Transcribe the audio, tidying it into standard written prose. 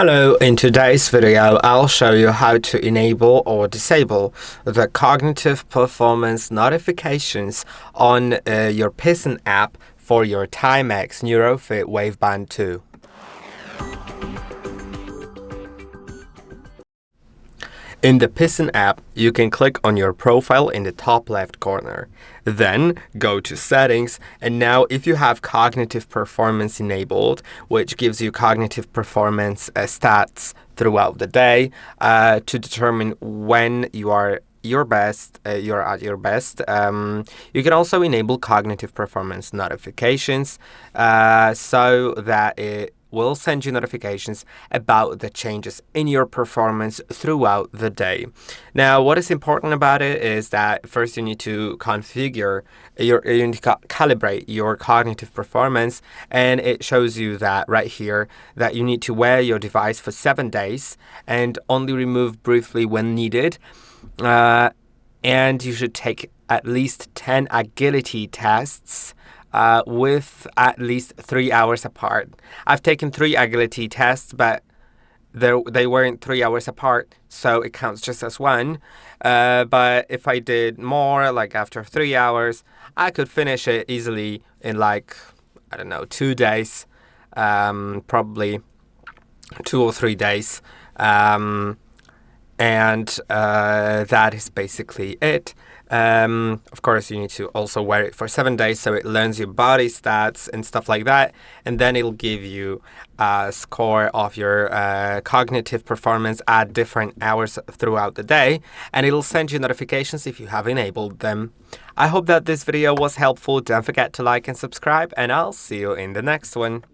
Hello, in today's video, I'll show you how to enable or disable the cognitive performance notifications on your Pison app for your TIMEX NeuroFit Waveband 2. In the Pison app, you can click on your profile in the top left corner. Then go to Settings, and now if you have cognitive performance enabled, which gives you cognitive performance stats throughout the day to determine when you are you're at your best. You can also enable cognitive performance notifications so that it will send you notifications about the changes in your performance throughout the day. Now, what is important about it is that first you need to configure you need to calibrate your cognitive performance, and it shows you that right here that you need to wear your device for 7 days and only remove briefly when needed. And you should take at least 10 agility tests with at least 3 hours apart. I've taken 3 agility tests, but they weren't 3 hours apart, so it counts just as one. But if I did more, like after 3 hours, I could finish it easily in 2 days, probably 2 or 3 days. And that is basically it. Of course, you need to also wear it for 7 days so it learns your body stats and stuff like that. And then it'll give you a score of your cognitive performance at different hours throughout the day. And it'll send you notifications if you have enabled them. I hope that this video was helpful. Don't forget to like and subscribe, and I'll see you in the next one.